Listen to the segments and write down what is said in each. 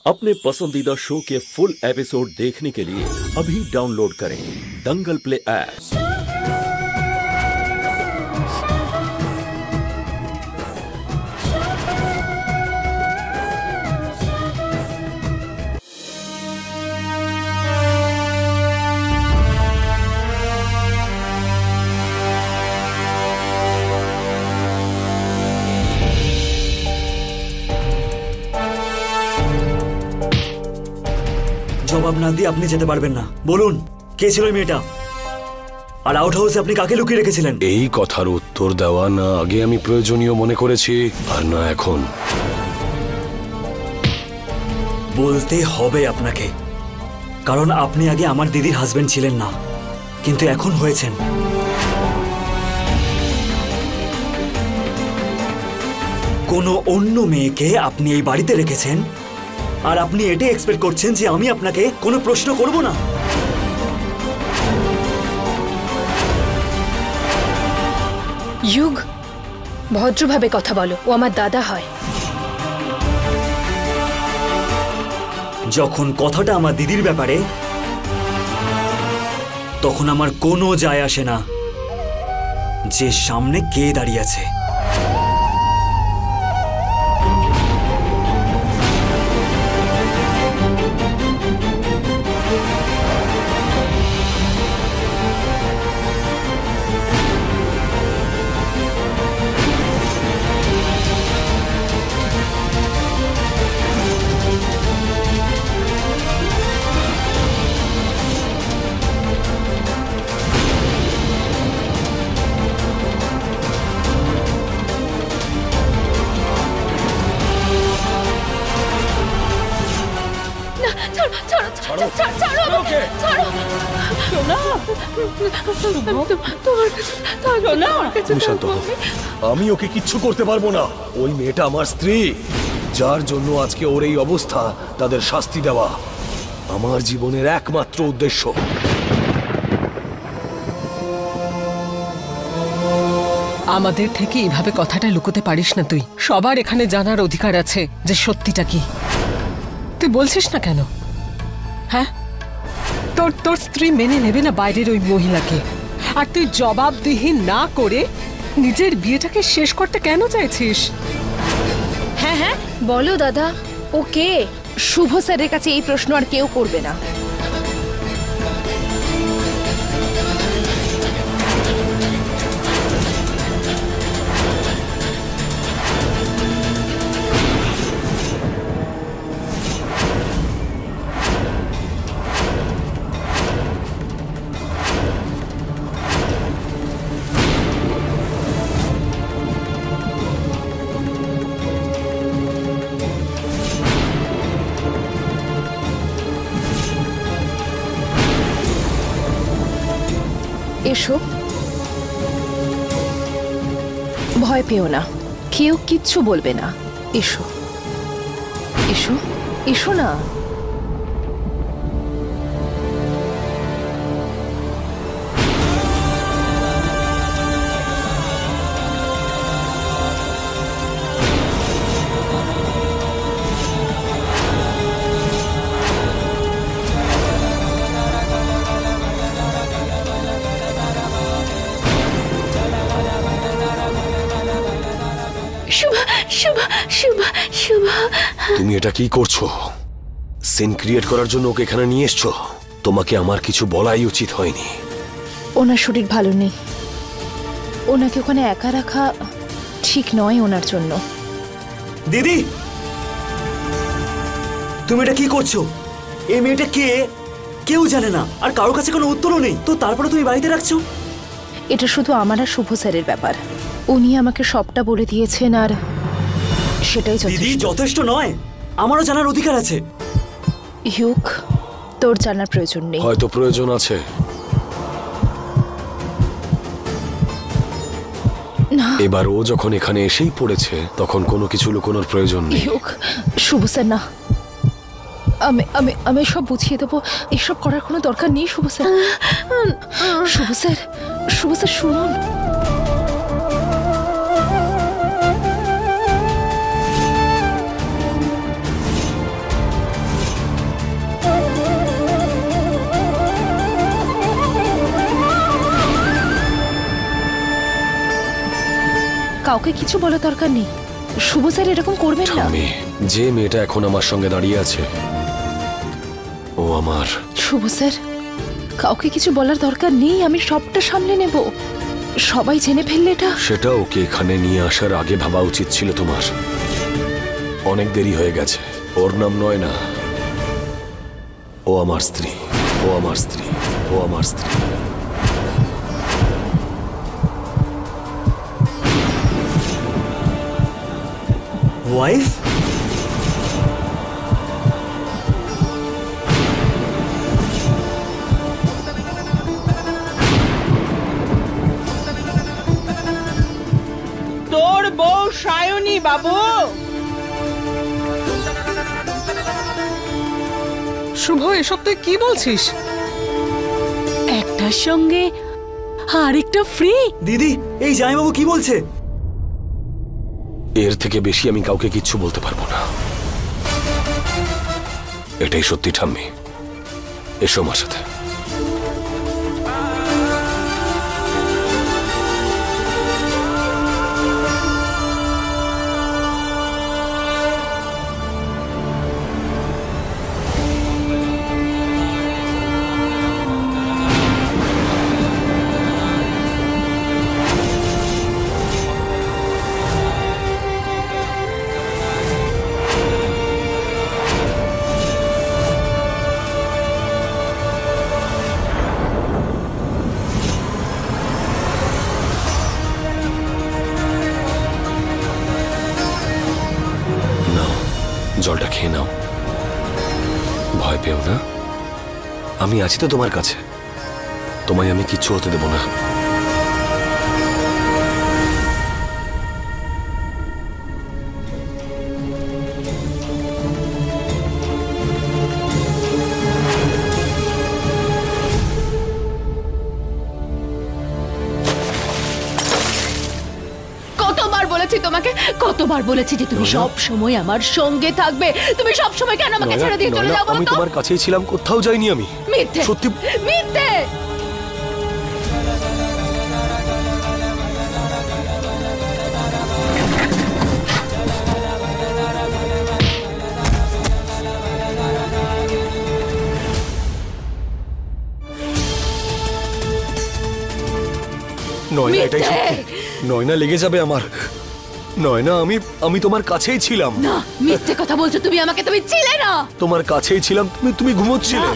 अपने पसंदीदा शो के फुल एपिसोड देखने के लिए अभी डाउनलोड करें दंगल प्ले ऐप। জবাব না দিয়ে আপনি যেতে পারবেন না। বলুন কে ছিল মেয়েটা, আর আউট হাউসে আপনি কাকে লুকিয়ে রেখেছিলেন? এই কথার উত্তর দেওয়া না আগে আমি প্রয়োজনীয় মনে করেছি, আর না এখন। বলতে হবে আপনাকে, কারণ আপনি আগে আমার দিদির হাজবেন্ড ছিলেন না, কিন্তু এখন হয়েছেন। কোনো অন্য মেয়েকে আপনি এই বাড়িতে রেখেছেন, আর আপনি এটাই এক্সপেক্ট করছেন যে আমি আপনাকে কোনো প্রশ্ন করব না? যুগ, ভদ্রভাবে কথা বলো, ও আমার দাদা হয়। যখন কথাটা আমার দিদির ব্যাপারে, তখন আমার কোনো যায় আসে না যে সামনে কে দাঁড়িয়ে আছে। আমি ওকে কিচ্ছু করতে পারবো না। ওই মেয়েটা আমার স্ত্রী, যার জন্য আজকে ওর এই অবস্থা, তাদের শাস্তি দেওয়া আমার জীবনের একমাত্র উদ্দেশ্য। আমাদের থেকে এইভাবে কথাটা লুকোতে পারিস না তুই। সবার এখানে জানার অধিকার আছে যে সত্যিটা কি। তুই বলছিস না কেন? হ্যাঁ, তোর স্ত্রী মেনে নেবে না বাইরের ওই মহিলাকে, আর তুই জবাবদিহি না করে নিজের বিয়েটাকে শেষ করতে কেন চাইছিস? হ্যাঁ হ্যাঁ বলো দাদা, ও কে? শুভ স্যারের কাছে এই প্রশ্ন আর কেউ করবে না। এসো, ভয় পেও না, কেউ কিচ্ছু বলবে না। এসো এসো এসো না। তুমি এটা কি করছো? সিন ক্রিয়েট করার জন্য ওকে এখানে নিয়ে এসছো? তোমাকে আমার কিছু বলাই উচিত হয়নি। ওনার শরীর ভালো নেই, ওনাকে ওখানে একা রাখা ঠিক নয় ওনার জন্য। দিদি, তুমি এটা কি করছো? এই মেয়েটা কে কেউ জানে না, আর কারোর কাছে কোনো উত্তরও নেই, তো তারপরে তুমি বাড়িতে রাখছো? এটা শুধু আমার আর শুভ স্যারের ব্যাপার। উনি আমাকে সবটা বলে দিয়েছেন, আর সেটাই দিদি যথেষ্ট নয়, আমারও জানার অধিকার আছে। ইউক, তোর জানার প্রয়োজন নেই। হয়তো প্রয়োজন আছে। না, এবার ও যখন এখানে এসেই পড়েছে, তখন কোনো কিছু লুকোনোর প্রয়োজন নেই। ইউক, শুভ স্যার না, আমি আমি আমি সব বুঝিয়ে দেবো, এসব করার কোনো দরকার নেই শুভ স্যার। শুভ স্যার, শুভ স্যার শুনুন। কাউকে কিছু বলার দরকার নেই। শুভ স্যার এরকম করবেন না। ঠাম্মি, যে মেয়েটা এখন আমার সঙ্গে দাঁড়িয়ে আছে ও আমার। শুভ স্যার, কাউকে কিছু বলার দরকার নেই, আমি সবটা সামলে নেব। সবাই জেনে ফেললে এটা। সেটা ওকে এখানে নিয়ে আসার আগে ভাবা উচিত ছিল তোমার। অনেক দেরি হয়ে গেছে। ওর নাম নয়না। ও আমার স্ত্রী, ও আমার স্ত্রী, ও আমার স্ত্রী। ওয়াইফ? তোর বউ সায়নী বাবু। শুভ, এসব তুই কি বলছিস? একটার সঙ্গে আরেকটা ফ্রি। দিদি, এই জামাইবাবু কি বলছে? এর থেকে বেশি আমি কাউকে কিচ্ছু বলতে পারবো না। এটাই সত্যি ঠাম্মি। এসো আমার সাথে। জলটা খেয়ে নাও। ভয় পেও না, আমি আছি তো তোমার কাছে। তোমায় আমি কিচ্ছু হতে দেব না। কতবার বলেছি যে তুমি সব সময় আমার সঙ্গে থাকবে। তুমি সব সময় কেন আমাকে ছেড়ে দিয়ে চলে যাও? আমি তোমার কাছেই ছিলাম, কোথাও যাইনি আমি। মিথ্যে, সত্যি মিথ্যে। নয়না, এটাই সত্যি। নয়না, লেগে যাবে আমার। নয়না, আমি তোমার কাছেই ছিলাম। না, মিথ্যে কথা বলছো তুমি আমাকে। তুমি ছিলে না। তোমার কাছেই ছিলাম, তুমি ঘুমোচ্ছিলে।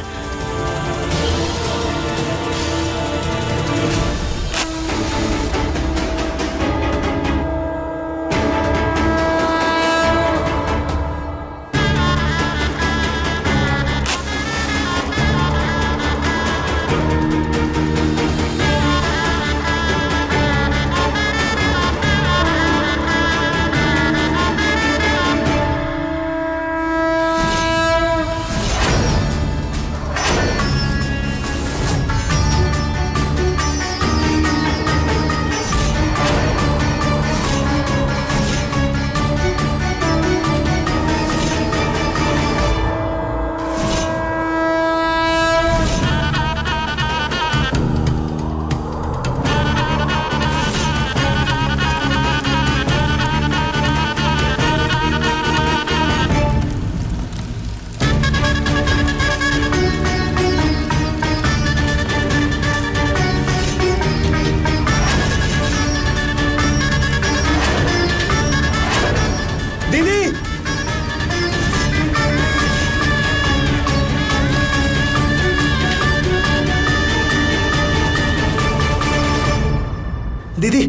দিদি,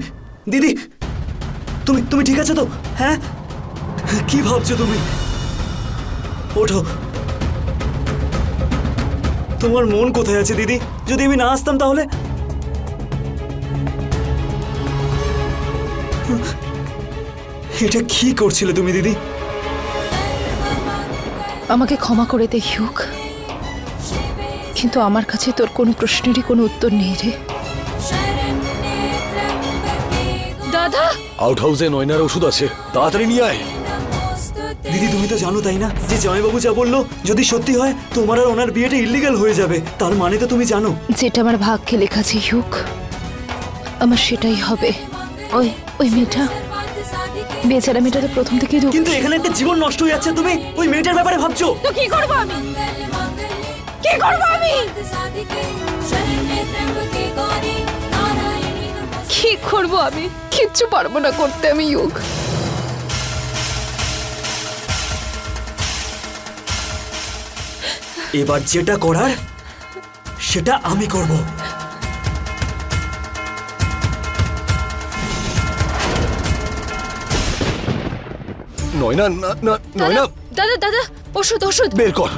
দিদি, তুমি ঠিক আছে তো? হ্যাঁ, কি ভাবছো তুমি? ওঠো। তোমার মন কোথায় আছে দিদি? যদি আমি না আসতাম তাহলে? এটা কি করছিলে তুমি দিদি? আমাকে ক্ষমা করে দে হিউক, কিন্তু আমার কাছে তোর কোনো প্রশ্নেরই কোনো উত্তর নেই রে। দাদা, আউট হাউসে নয়নার ওষুধ আছে, তাড়াতাড়ি নিয়ে আয়। দিদি, তুমি তো জানো তাই না যে জামাইবাবু যা বললো যদি সত্যি হয় তোমার আর ওনার বিয়েটা ইল্লিগাল হয়ে যাবে। তার মানে তো তুমি জানো। যেটা আমার ভাগ্যে লেখা আছে হিউক, আমার সেটাই হবে। ওই মেয়েটা বেচারা মেয়েটা তো প্রথম থেকেই কিন্তু এখানে একটা জীবন নষ্ট হয়ে যাচ্ছে, তুমি ওই মেয়েটার ব্যাপারে ভাবছো। তো কি করবো আমি? কি করবো আমি? কি করবো আমি? কিচ্ছু পারবো না করতে আমি যোগ। এবার যেটা করার সেটা আমি করব। নয়না, না না নয়না, দাদা দাদা ওষুধ ওষুধ বের কর।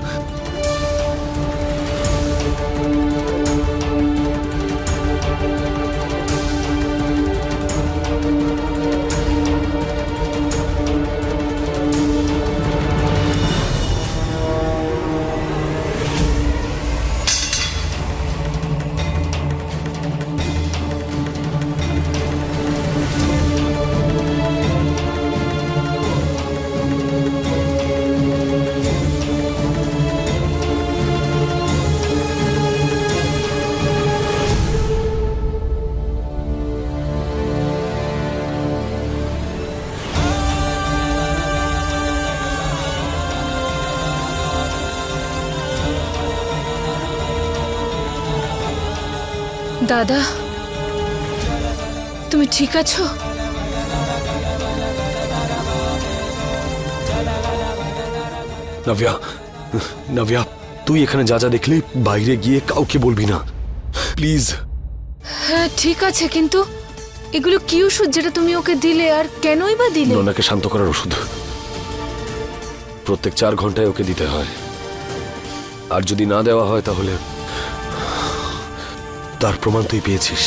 দাদা তুমি ঠিক আছো? নাভিয়া, নাভিয়া, তুই এখানে যা যা দেখলি বাইরে গিয়ে কাউকে বলবি না, প্লিজ। হ্যাঁ ঠিক আছে, কিন্তু এগুলো কি ওষুধ যেটা তুমি ওকে দিলে, আর কেনই বা দিলে? নয়নাকে শান্ত করার ওষুধ। প্রত্যেক 4 ঘন্টায় ওকে দিতে হয়, আর যদি না দেওয়া হয় তাহলে তার প্রমাণ তুই পেয়েছিস।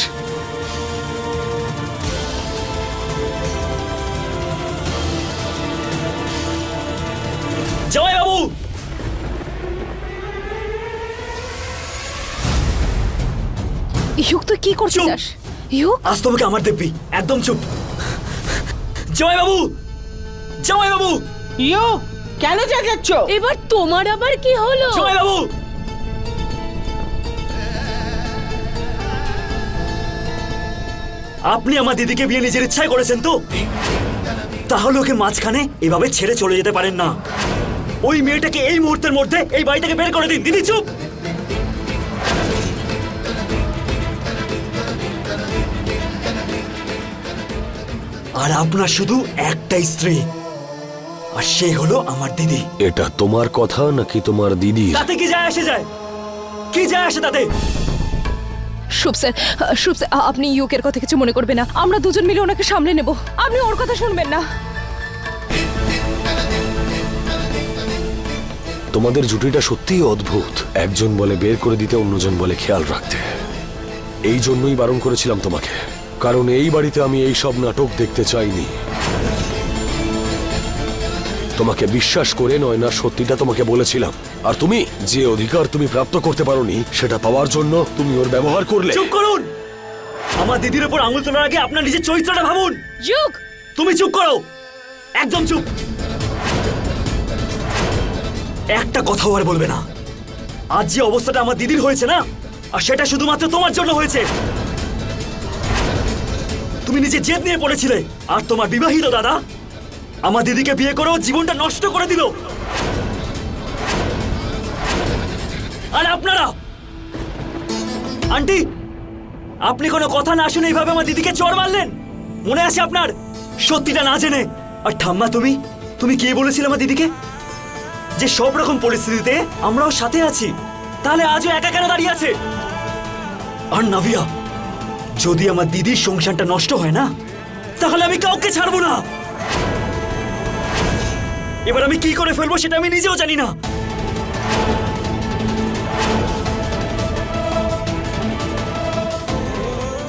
জয় বাবু, ইউক তুই কি করছিস? চুপ! ইউক আজ তোমাকে আমার দেখবি, একদম চুপ। জয় বাবু, জয় বাবু, ইয়ো কেন চেঁচাচ্ছ? এবার তোমার আবার কি হলো? জয় বাবু। আপনি আমার দিদিকে বিয়ে নিজের ইচ্ছায় করেছেন তো? তাহলে ওকে মাঝখানে এভাবে ছেড়ে চলে যেতে পারেন না। ওই মেয়েটাকে এই মুহূর্তের মধ্যে এই বাড়ি থেকে বের করে দিন। দিদি চুপ। আর আপনার শুধু একটাই স্ত্রী, আর সে হলো আমার দিদি। এটা তোমার কথা নাকি তোমার দিদি? তাতে কি যায় আসে যায়? কি যায় আসে তাতে? শুভ স্যার, শুভ স্যার, আপনি ইউকের কথা কিছু মনে করবেন না। আমরা দুজন মিলে ওনাকে সামলে নেব। আপনি ওর কথা শুনবেন না। তোমাদের জুটিটা সত্যিই অদ্ভুত। একজন বলে বের করে দিতে, অন্যজন বলে খেয়াল রাখতে। এই জন্যই বারণ করেছিলাম তোমাকে, কারণ এই বাড়িতে আমি এই সব নাটক দেখতে চাইনি। তোমাকে বিশ্বাস করে নয়না সত্যিটা তোমাকে বলেছিলাম, আর তুমি যে অধিকার তুমি প্রাপ্ত করতে পারোনি সেটা পাওয়ার জন্য তুমি ওর ব্যবহার করলে। চুপ করুন। আমার দিদির উপর আঙুল তোলার আগে আপনার নিজের চরিত্রটা ভাবুন। যুগ, তুমি চুপ করো, একদম চুপ। একটা কথাও আর বলবে না। আজ যে অবস্থাটা আমার দিদির হয়েছে না, আর সেটা শুধুমাত্র তোমার জন্য হয়েছে। তুমি নিজে জেদ নিয়ে পড়েছিলে, আর তোমার বিবাহিত দাদা আমার দিদিকে বিয়ে করেও জীবনটা নষ্ট করে দিল। আর আপনারা, আন্টি, আপনি কোনো কথা না শুনে এইভাবে আমার দিদিকে চড় মারলেন, মনে আছে আপনার? সত্যিটা না জেনে। আর ঠাম্মা, তুমি কি বলেছিলে আমার দিদিকে? যে সব রকম পরিস্থিতিতে আমরাও সাথে আছি। তাহলে আজও একা কেন দাঁড়িয়ে আছে? আর নাভিয়া, যদি আমার দিদির সংসারটা নষ্ট হয় না, তাহলে আমি কাউকে ছাড়বো না। এবার আমি কি করে ফেলবো সেটা আমি নিজেও জানি না।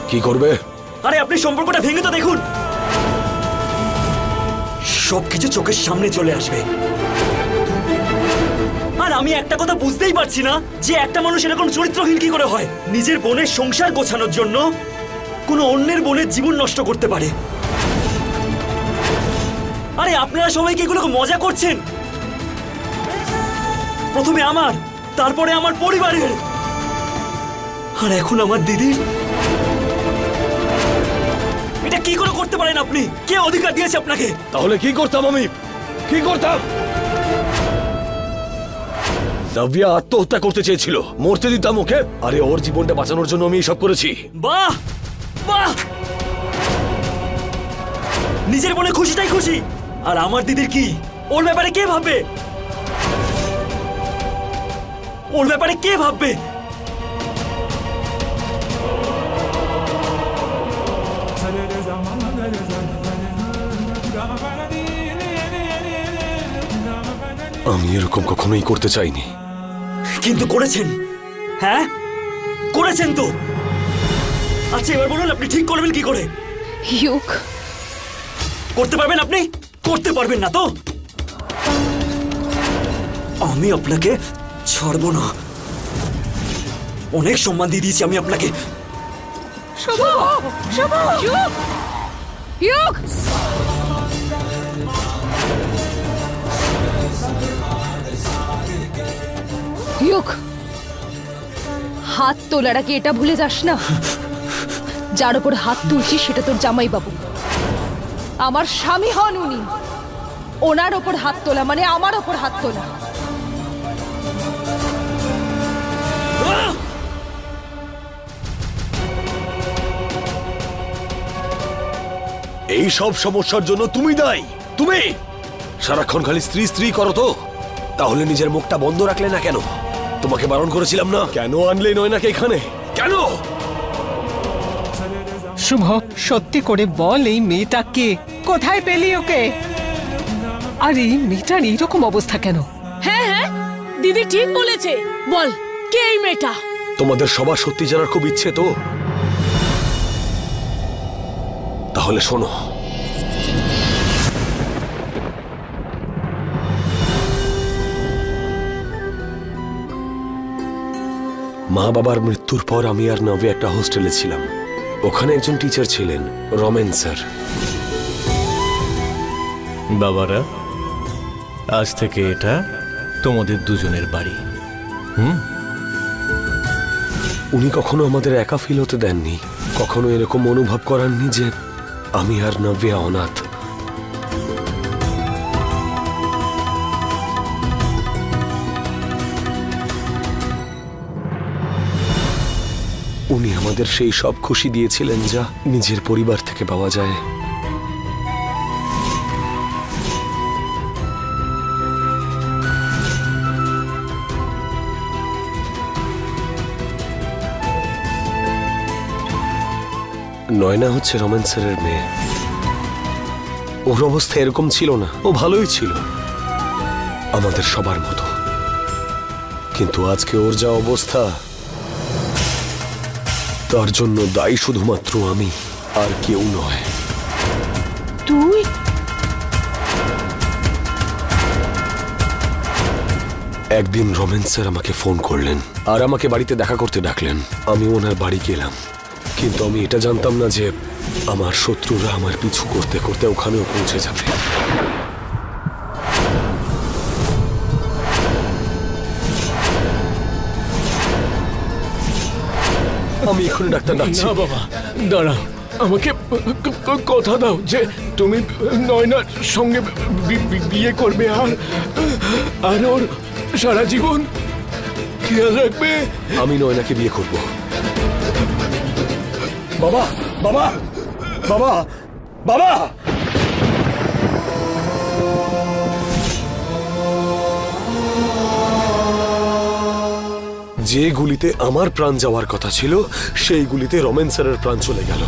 কি করবে? আরে আপনি সম্পর্কটা ভেঙে তো দেখুন, সবকিছু চোখের সামনে চলে আসবে। আর আমি একটা কথা বুঝতেই পারছি না, যে একটা মানুষ এরকম চরিত্রহীন কি করে হয়? নিজের বোনের সংসার গোছানোর জন্য কোনো অন্যের বোনের জীবন নষ্ট করতে পারে। আরে আপনারা সবাই কি এগুলোকে মজা করছেন? প্রথমে আমার, তারপরে আমার পরিবারের, আর এখন আমার দিদির। এটা কি করে করতে পারেন আপনি? কে অধিকার দিয়েছে আপনাকে? তাহলে কি করতাম আমি? কি করতাম? নাভিয়া আত্মহত্যা করতে চেয়েছিল, মরতে দিতাম ওকে। আরে ওর জীবনটা বাঁচানোর জন্য আমি এসব করেছি। বাহ বাহ, নিজের মনে খুশিটাই খুশি। আর আমার দিদির কি? ওর ব্যাপারে কে ভাববে? ওর ব্যাপারে কে ভাববে? আমি এরকম কখনোই করতে চাইনি। কিন্তু করেছেন। হ্যাঁ করেছেন তো। আচ্ছা এবার বলুন আপনি ঠিক করবেন কি করে? ইউক, করতে পারবেন আপনি? করতে পারবেন না তো? আমি আপনাকে ছাড়বো না। অনেক সম্মান দিয়ে দিয়েছি আমি আপনাকে। শুভ, শুভ, ইউক, ইউক। ইউক, হাত তোলার আগে এটা ভুলে যাস না, যার উপর হাত তুলছিস সেটা তোর জামাই বাবু, আমার স্বামী হন উনি। ওনার ওপর হাত তোলা মানে আমার ওপর হাত তোলা। এই সব সমস্যার জন্য তুমি দায়ী। তুমি সারাক্ষণ খালি স্ত্রী স্ত্রী করো তো। তাহলে নিজের মুখটা বন্ধ রাখলে না কেন? তোমাকে বারণ করেছিলাম না? কেন আনলে নয়নাকে এখানে? কেন? শুভ, সত্যি করে বল, এই মেয়েটা কে? কোথায় পেলি ওকে? আর এই মেয়েটার এইরকম অবস্থা কেন? হ্যাঁ হ্যাঁ, দিদি ঠিক বলেছে। বল, কে এই মেয়েটা? তোমাদের সবার সত্যি জানার খুব ইচ্ছে তো? তাহলে শোনো। মা বাবার মৃত্যুর পর আমি আর নভি একটা হোস্টেলে ছিলাম। ওখানে একজন টিচার ছিলেন, রমেন স্যার। বাবারা, আজ থেকে এটা তোমাদের দুজনের বাড়ি। উনি কখনো আমাদের একা ফিল হতে দেননি, কখনো এরকম অনুভব করাননি যে আমি আর নভ্যা অনাথ। উনি আমাদের সেই সব খুশি দিয়েছিলেন যা নিজের পরিবার থেকে পাওয়া যায়। নয়না হচ্ছে রমেন স্যারের মেয়ে। ওর অবস্থা এরকম ছিল না, ও ভালোই ছিল আমাদের সবার মতো। কিন্তু আজকে ওর যা অবস্থা, তার জন্য দায়ী শুধুমাত্র আমি, আর কেউ নয়। তুই? একদিন রমেন স্যার আমাকে ফোন করলেন আর আমাকে বাড়িতে দেখা করতে ডাকলেন। আমি ওনার বাড়ি গেলাম, কিন্তু আমি এটা জানতাম না যে আমার শত্রুরা আমার পিছু করতে করতে ওখানেও পৌঁছে যাবে। আমি এখনই ডাক্তার ডাকছি। না বাবা, দাঁড়াও, আমাকে কথা দাও যে তুমি নয়নার সঙ্গে বিয়ে করবে আর ওর সারা জীবন খেয়াল রাখবে। আমি নয়নাকে বিয়ে করব। বাবা, বাবা, বাবা, বাবা! যে গুলিতে আমার প্রাণ যাওয়ার কথা ছিল, সেই গুলিতে রমেন স্যারের প্রাণ চলে গেল।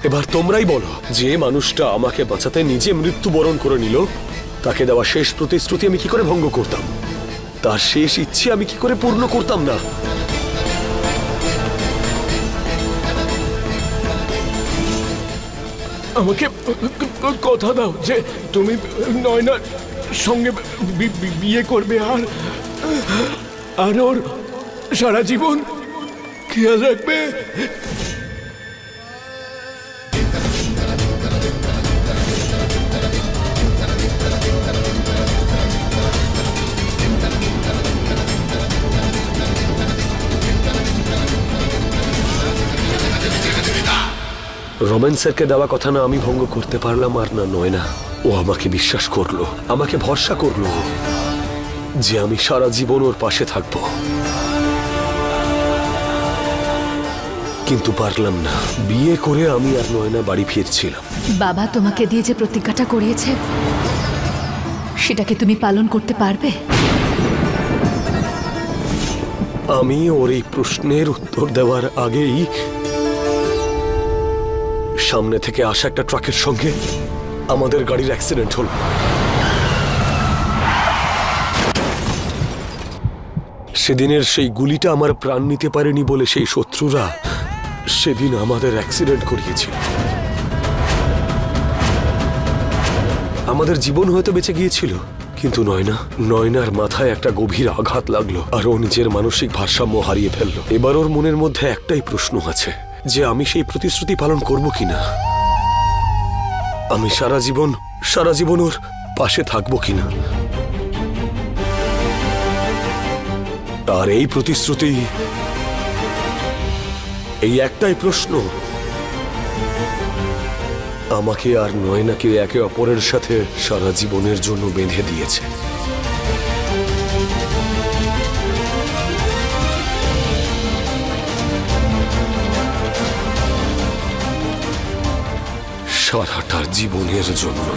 এবার তোমরাই বলো, যে মানুষটা আমাকে বাঁচাতে নিজে মৃত্যুবরণ করে নিল, তাকে দেওয়া শেষ প্রতিশ্রুতি আমি কি করে ভঙ্গ করতাম? তার শেষ ইচ্ছে আমি কি করে পূর্ণ করতাম না? আমাকে কথা দাও যে তুমি নয়নার সঙ্গে বিয়ে করবে আর ওর সারা জীবন খেয়াল রাখবে। রমেন স্যারকে দেওয়া কথা না আমি ভঙ্গ করতে পারলাম, আর না নয়না। ও আমাকে বিশ্বাস করলো, আমাকে ভরসা করলো যে আমি সারা জীবন ওর পাশে থাকবো, কিন্তু পারলাম না। বিয়ে করে আমি আর নয়না বাড়ি ফিরছিলাম। বাবা তোমাকে দিয়ে যে প্রতিজ্ঞাটা করিয়েছে সেটাকে তুমি পালন করতে পারবে? আমি ওর এই প্রশ্নের উত্তর দেওয়ার আগেই সামনে থেকে আসা একটা ট্রাকের সঙ্গে আমাদের গাড়ির অ্যাক্সিডেন্ট হলো। সেদিনের সেই গুলিটা আমার প্রাণ নিতে পারেনি বলে সেই শত্রুরা সেদিন আমাদের অ্যাক্সিডেন্ট করিয়েছিল। আমাদের জীবন হয়তো বেঁচে গিয়েছিল, কিন্তু নয়নার মাথায় একটা গভীর আঘাত লাগলো আর ও নিজের মানসিক ভারসাম্য হারিয়ে ফেললো। এবার ওর মনের মধ্যে একটাই প্রশ্ন আছে যে আমি সেই প্রতিশ্রুতি পালন করব কিনা, আমি সারা জীবন ওর পাশে থাকবো কিনা। আর এই প্রতিশ্রুতি, এই একটাই প্রশ্ন আমাকে আর নয়নাকে একে অপরের সাথে সারা জীবনের জন্য বেঁধে দিয়েছে। সারাটা জীবনের জন্য।